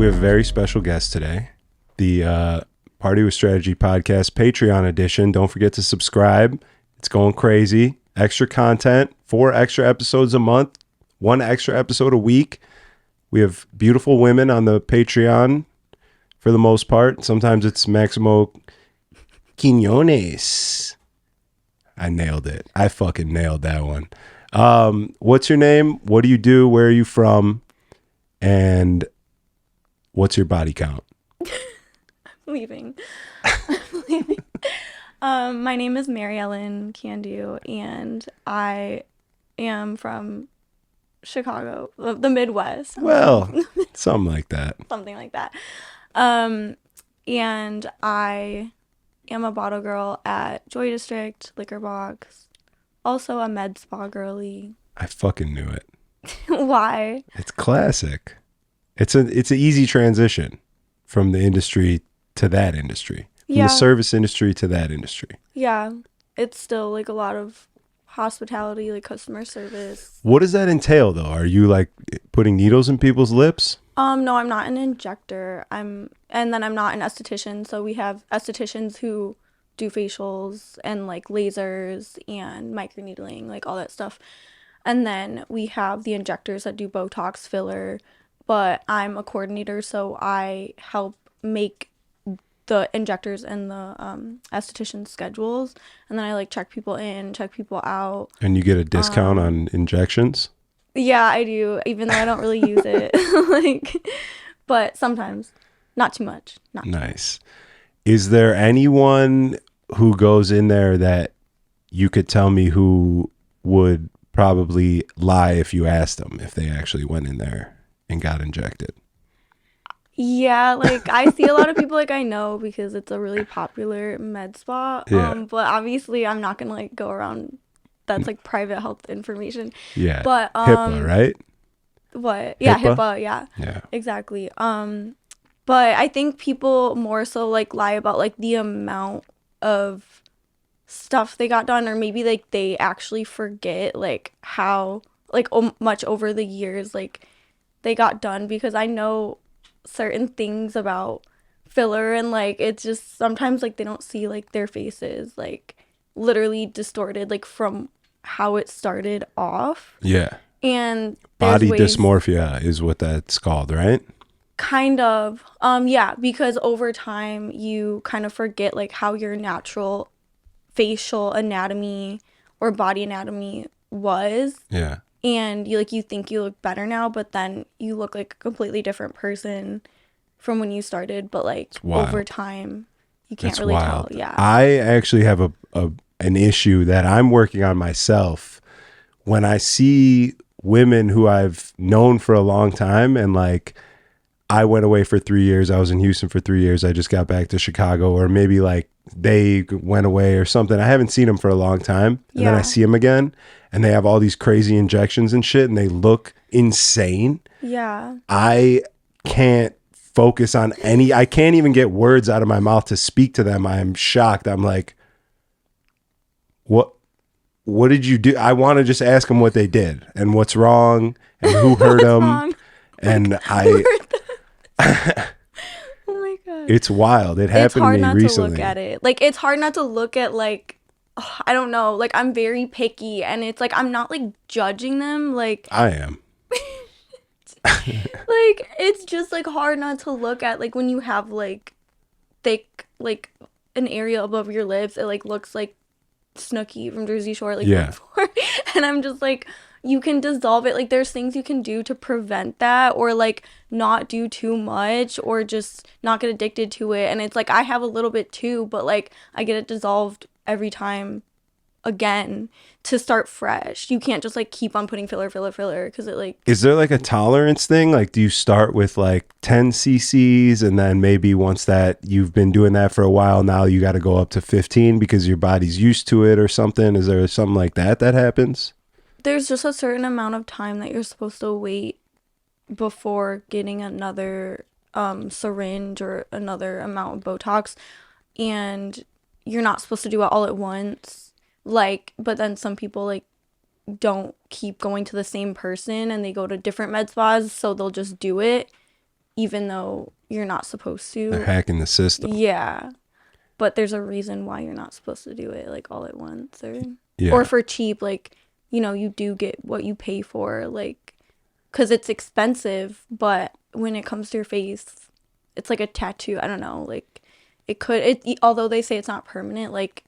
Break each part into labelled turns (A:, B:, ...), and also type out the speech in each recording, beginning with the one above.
A: We have a very special guest today. The Party with Strategy podcast Patreon edition. Don't forget to subscribe. It's going crazy. Extra content, 4 extra episodes a month, 1 extra episode a week. We have beautiful women on the Patreon for the most part. Sometimes it's Maximo Quinones. I nailed it. I fucking nailed that one. What's your name? What do you do? Where are you from? And what's your body count?
B: Leaving. My name is Mary Ellen Candu, and I am from Chicago, the Midwest.
A: Well, something like that.
B: Something like that. And I am a bottle girl at Joy District, Liquor Box. Also a med spa girly.
A: I fucking knew it.
B: Why?
A: It's classic. It's an easy transition from the industry to that industry. From the service industry to that industry.
B: Yeah. It's still like a lot of hospitality, like customer service.
A: What does that entail though? Are you like putting needles in people's lips?
B: No, I'm not an injector. And then I'm not an esthetician. So we have estheticians who do facials and like lasers and microneedling, like all that stuff. And then we have the injectors that do Botox, filler, but I'm a coordinator, so I help make the injectors and the esthetician schedules, and then I like check people in, check people out.
A: And you get a discount on injections?
B: Yeah, I do, even though I don't really use it. But sometimes, not too much. Not
A: nice. Is there anyone who goes in there that you could tell me who would probably lie if you asked them if they actually went in there and got injected?
B: Yeah, like I see a lot of people like I know because it's a really popular med spa.
A: Yeah.
B: But obviously I'm not gonna like go around. That's like private health information.
A: Yeah.
B: But
A: HIPAA, right?
B: What? Yeah,
A: HIPAA?
B: HIPAA, yeah.
A: Yeah.
B: Exactly. But I think people more so like lie about like the amount of stuff they got done, or maybe like they actually forget like how like much over the years like they got done, because I know certain things about filler, and like it's just sometimes like they don't see like their faces like literally distorted like from how it started off.
A: Yeah.
B: And
A: body
B: ways,
A: dysmorphia is what that's called, right?
B: kind of. Yeah, because over time you kind of forget like how your natural facial anatomy or body anatomy was.
A: Yeah.
B: And you think you look better now, but then you look like a completely different person from when you started. But like over time, you can't really tell. Yeah.
A: I actually have an issue that I'm working on myself. When I see women who I've known for a long time, and like I went away for 3 years, I was in Houston for 3 years, I just got back to Chicago, or maybe like they went away or something. I haven't seen them for a long time, and then I see them again, and they have all these crazy injections and shit, and they look insane.
B: Yeah.
A: I can't focus on I can't even get words out of my mouth to speak to them. I'm shocked. I'm like, what did you do? I want to just ask them what they did and what's wrong and who hurt them.
B: Wrong?
A: And
B: Oh my God.
A: It's wild. It happened to me recently. It's hard
B: not to look at it. Like, it's hard not to look at, like, I don't know. Like, I'm very picky, and it's like, I'm not, like, judging them. Like,
A: I am.
B: Like, it's just, like, hard not to look at, like, when you have, like, thick, like, an area above your lips, it, like, looks like Snooki from Jersey Shore, like, before. And I'm just, like, you can dissolve it. Like, there's things you can do to prevent that, or like not do too much, or just not get addicted to it. And it's like, I have a little bit too, but like I get it dissolved every time again to start fresh. You can't just like keep on putting filler because it like...
A: Is there like a tolerance thing? Like, do you start with like 10 cc's and then maybe once that you've been doing that for a while, now you got to go up to 15 because your body's used to it or something? Is there something like that happens?
B: There's just a certain amount of time that you're supposed to wait before getting another syringe or another amount of Botox, and you're not supposed to do it all at once. Like, but then some people like don't keep going to the same person and they go to different med spas, so they'll just do it even though you're not supposed to.
A: They're hacking the system.
B: Yeah. But there's a reason why you're not supposed to do it like all at once,
A: Yeah.
B: or for cheap, like, you know, you do get what you pay for, like, because it's expensive, but when it comes to your face, it's like a tattoo. I don't know, like, although they say it's not permanent, like,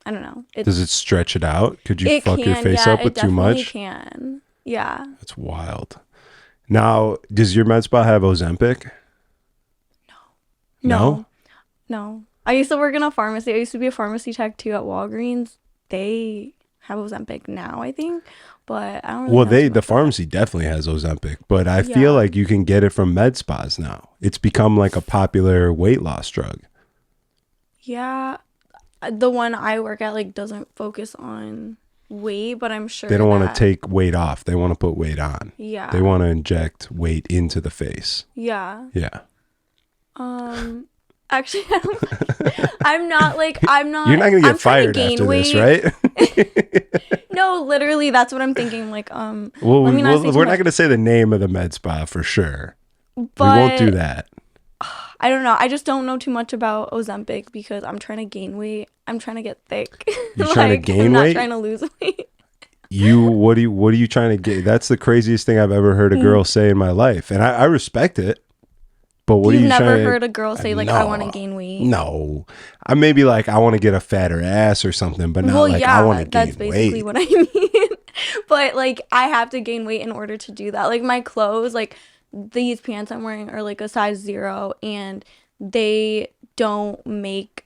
B: I don't know.
A: Does it stretch it out? Could you fuck your face up with too much?
B: It can. Yeah.
A: That's wild. Now, does your med spa have Ozempic?
B: No. I used to work in a pharmacy. I used to be a pharmacy tech too at Walgreens. They have Ozempic now, I think, but I don't really know too
A: the
B: much
A: pharmacy definitely has Ozempic, but I feel like you can get it from med spas now. It's become like a popular weight loss drug.
B: Yeah. The one I work at like doesn't focus on weight, but I'm sure
A: they don't want to take weight off. They want to put weight on.
B: Yeah.
A: They want to inject weight into the face.
B: Yeah.
A: Yeah.
B: Actually, I'm not.
A: You're not gonna get fired after this, right?
B: No, literally, that's what I'm thinking. Like,
A: well, we're not gonna say the name of the med spa for sure. But we won't do that.
B: I don't know. I just don't know too much about Ozempic because I'm trying to gain weight. I'm trying to get thick.
A: You're trying to gain weight?
B: I'm not trying to lose weight.
A: What are you trying to get? That's the craziest thing I've ever heard a girl say in my life, and I respect it. But what
B: You've
A: are you
B: never
A: trying
B: heard a girl say like,
A: no,
B: I want to gain weight?
A: No, I maybe like I want to get a fatter ass or something, but not I want to gain weight.
B: That's basically what I mean. But like I have to gain weight in order to do that. Like my clothes, like these pants I'm wearing are like a size 0, and they don't make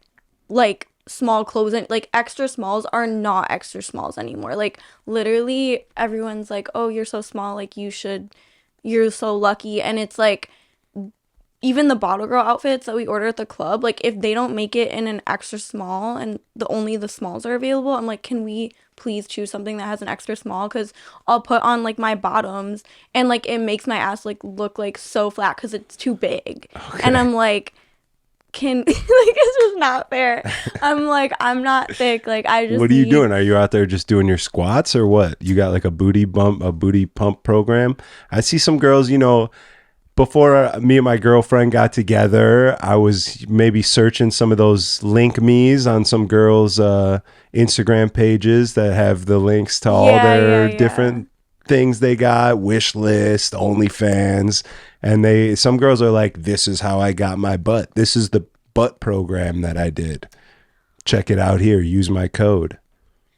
B: like small clothes, and like extra smalls are not extra smalls anymore. Like literally everyone's like, oh, you're so small, like you're so lucky. And it's like, even the bottle girl outfits that we order at the club, like if they don't make it in an extra small and only the smalls are available, I'm like, can we please choose something that has an extra small? Because I'll put on like my bottoms and like it makes my ass like look like so flat because it's too big. Okay. And I'm like, like it's just not fair. I'm like, I'm not thick. Like I just.
A: What are you doing? Are you out there just doing your squats or what? You got like a booty pump program? I see some girls, you know. Before me and my girlfriend got together, I was maybe searching some of those link me's on some girls' Instagram pages that have the links to all their different things they got, wish list, OnlyFans. And some girls are like, this is how I got my butt. This is the butt program that I did. Check it out here. Use my code.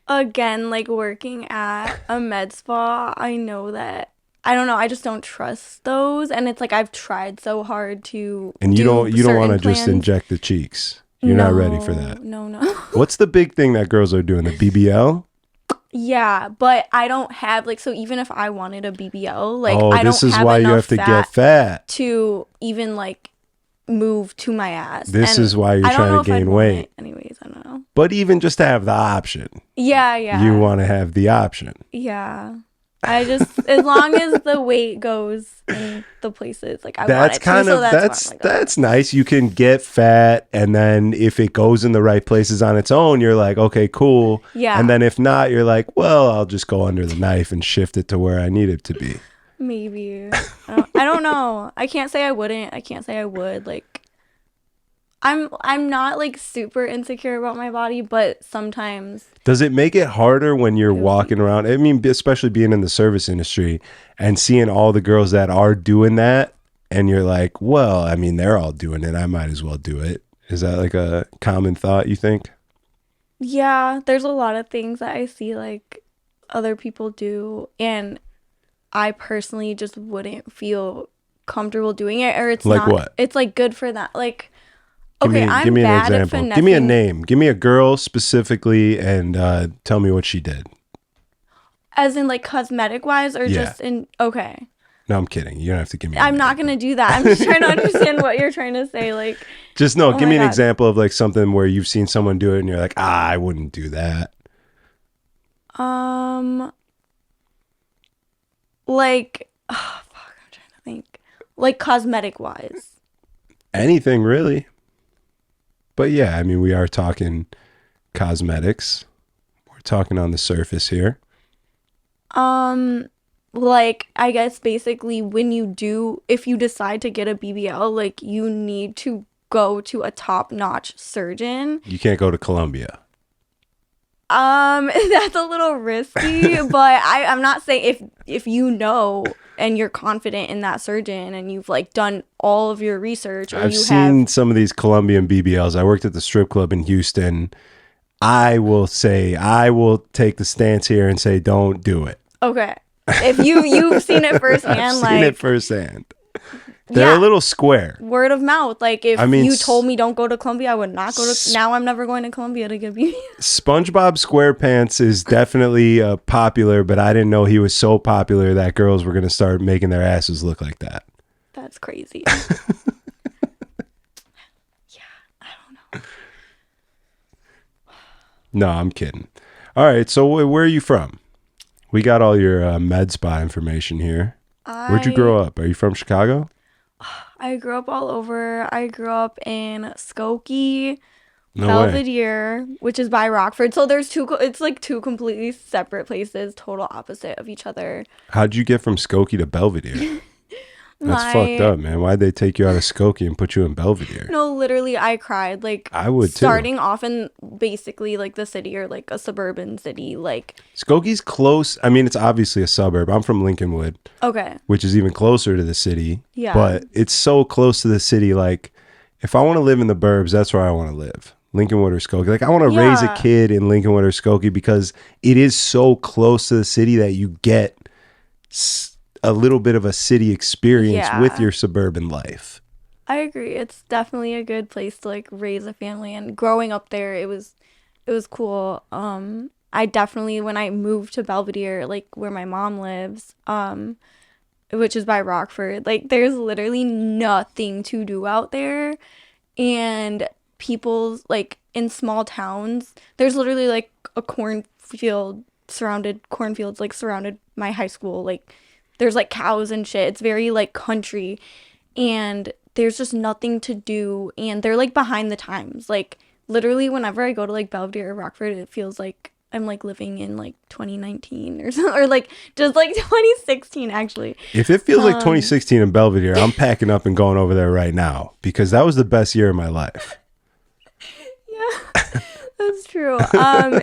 B: Again, like working at a med spa, I know that. I don't know. I just don't trust those, and it's like I've tried so hard to.
A: And you don't want to just inject the cheeks. You're not ready for that.
B: No.
A: What's the big thing that girls are doing? The BBL?
B: Yeah, but I don't have like, so even if I wanted a BBL, like I don't have
A: this is why you have to get fat
B: to even like move to my ass.
A: This is why you're trying to gain weight.
B: Anyways, I don't know.
A: But even just to have the option.
B: Yeah.
A: You want to have the option.
B: Yeah. I just, as long as the weight goes in the places like I want it to.
A: That's nice. You can get fat, and then if it goes in the right places on its own, you're like, okay, cool.
B: Yeah.
A: And then if not, you're like, well, I'll just go under the knife and shift it to where I need it to be.
B: Maybe. I don't know. I can't say I wouldn't. I can't say I would. Like, I'm not like super insecure about my body, but sometimes.
A: Does it make it harder when you're walking around? I mean, especially being in the service industry and seeing all the girls that are doing that, and you're like, well, I mean, they're all doing it. I might as well do it. Is that like a common thought, you think?
B: Yeah, there's a lot of things that I see like other people do, and I personally just wouldn't feel comfortable doing it, or it's
A: like
B: not.
A: What?
B: It's like good for that. Like.
A: Give me an example. Give me a name. Give me a girl specifically, and tell me what she did.
B: As in, like, cosmetic-wise, or just in... Okay.
A: No, I'm kidding. You don't have to give me.
B: I'm not gonna do that. I'm just trying to understand what you're trying to say. Like,
A: just give me an example of like something where you've seen someone do it, and you're like, I wouldn't do that.
B: Like, oh, fuck, I'm trying to think. Like, cosmetic-wise.
A: Anything really. But yeah, I mean, we are talking cosmetics. We're talking on the surface here.
B: like, I guess basically when you do, if you decide to get a BBL, like, you need to go to a top-notch surgeon.
A: You can't go to Columbia.
B: That's a little risky, but I'm not saying if you know and you're confident in that surgeon and you've like done all of your research, or
A: I've
B: you
A: seen
B: have
A: some of these Colombian BBLs. I worked at the strip club in Houston. I will take the stance here and say, don't do it.
B: okay. If you've seen it firsthand,
A: I've
B: like
A: seen it firsthand. They're a little square.
B: Word of mouth. Like, if
A: I mean,
B: you told me don't go to Columbia, I would not go to. Now I'm never going to Columbia to get beauty.
A: SpongeBob SquarePants is definitely popular, but I didn't know he was so popular that girls were going to start making their asses look like that.
B: That's crazy. Yeah, I don't know.
A: No, I'm kidding. All right, so where are you from? We got all your med spa information here. Where'd you grow up? Are you from Chicago?
B: I grew up all over. I grew up in Skokie,
A: No
B: Belvedere, which is by Rockford. So there's it's like two completely separate places, total opposite of each other.
A: How'd you get from Skokie to Belvedere? That's fucked up, man. Why'd they take you out of Skokie and put you in Belvedere?
B: No, literally, I cried. Like,
A: I would too.
B: Starting off in basically like the city or like a suburban city, like.
A: Skokie's close. I mean, it's obviously a suburb. I'm from Lincolnwood.
B: Okay.
A: Which is even closer to the city.
B: Yeah.
A: But it's so close to the city. Like, if I want to live in the burbs, that's where I want to live. Lincolnwood or Skokie. Like, I want to raise a kid in Lincolnwood or Skokie because it is so close to the city that you get a little bit of a city experience with your suburban life.
B: I agree. It's definitely a good place to like raise a family, and growing up there, it was cool. I definitely, when I moved to Belvedere, like where my mom lives, which is by Rockford, like there's literally nothing to do out there, and people's like in small towns, there's literally like a cornfields like surrounded my high school, like there's like cows and shit. It's very like country, and there's just nothing to do, and they're like behind the times. Like literally whenever I go to like Belvedere or Rockford, it feels like I'm like living in like 2019 or something, or like just like 2016 actually.
A: If it feels like 2016 in Belvedere, I'm packing up and going over there right now because that was the best year of my life.
B: Yeah, that's true.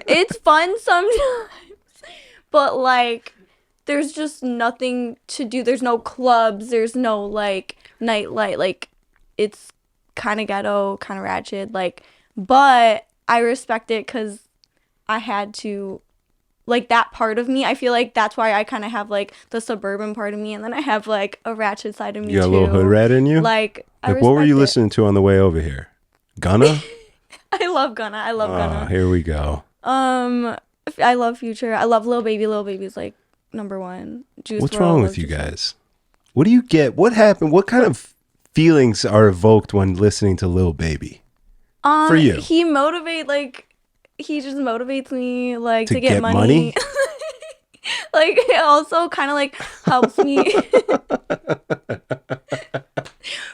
B: It's fun sometimes, but like there's just nothing to do. There's no clubs. There's no like nightlight. Like it's kind of ghetto, kind of ratchet. Like, but I respect it because I had to, like that part of me. I feel like that's why I kind of have like the suburban part of me, and then I have like a ratchet side of me too.
A: You got a little hood rat in you?
B: Like
A: what were you listening to on the way over here? Gunna?
B: I love Gunna. I love Gunna.
A: Here we go.
B: I love Future. I love Lil Baby. Lil Baby's like number one.
A: What's wrong with you guys? What do you get? What happened? What kind of feelings are evoked when listening to Lil Baby? For you,
B: he just motivates me like to get money? Like it also kind of like helps me.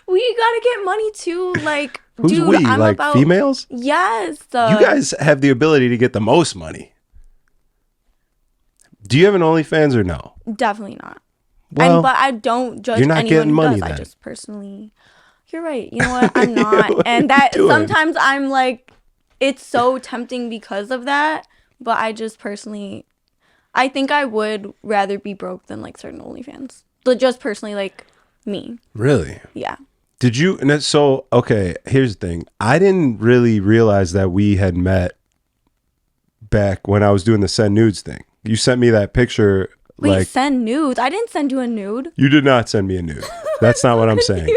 B: We gotta get money too. Like,
A: who's
B: dude,
A: we?
B: I'm
A: like
B: about
A: females?
B: Yes.
A: You guys have the ability to get the most money. Do you have an OnlyFans or no?
B: Definitely not.
A: Well,
B: but I don't judge
A: you're not
B: anyone
A: getting
B: who
A: money
B: does.
A: then.
B: I just personally, you're right. You know what? I'm not. And that sometimes I'm like, it's so tempting because of that. But I just personally, I think I would rather be broke than like certain OnlyFans. But just personally, like me.
A: Really?
B: Yeah.
A: Did you? So, okay, here's the thing. I didn't really realize that we had met back when I was doing the send nudes thing. You sent me that picture.
B: Wait,
A: like,
B: send nudes? I didn't send you a nude.
A: You did not send me a nude. That's not what I'm saying.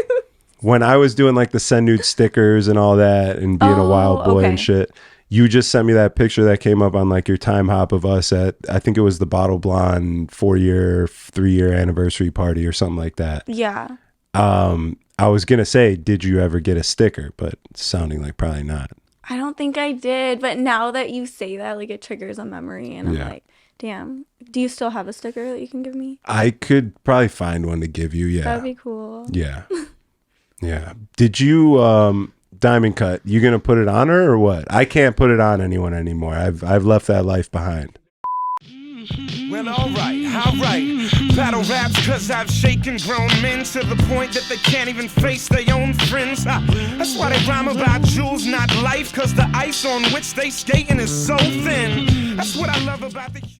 A: When I was doing like the send nude stickers and all that and being a wild boy and shit, you just sent me that picture that came up on like your time hop of us at, I think it was the Bottle Blonde 3-year anniversary party or something like that.
B: Yeah.
A: I was going to say, did you ever get a sticker? But it's sounding like probably not.
B: I don't think I did. But now that you say that, like it triggers a memory. And I'm like, damn, do you still have a sticker that you can give me?
A: I could probably find one to give you. Yeah.
B: That'd be cool.
A: Yeah. Yeah. Did you, Diamond Cut, you going to put it on her or what? I can't put it on anyone anymore. I've left that life behind.
C: Well, alright. Battle raps cause I've shaken grown men to the point that they can't even face their own friends. That's why they rhyme about jewels, not life, cause the ice on which they skating is so thin. That's what I love about the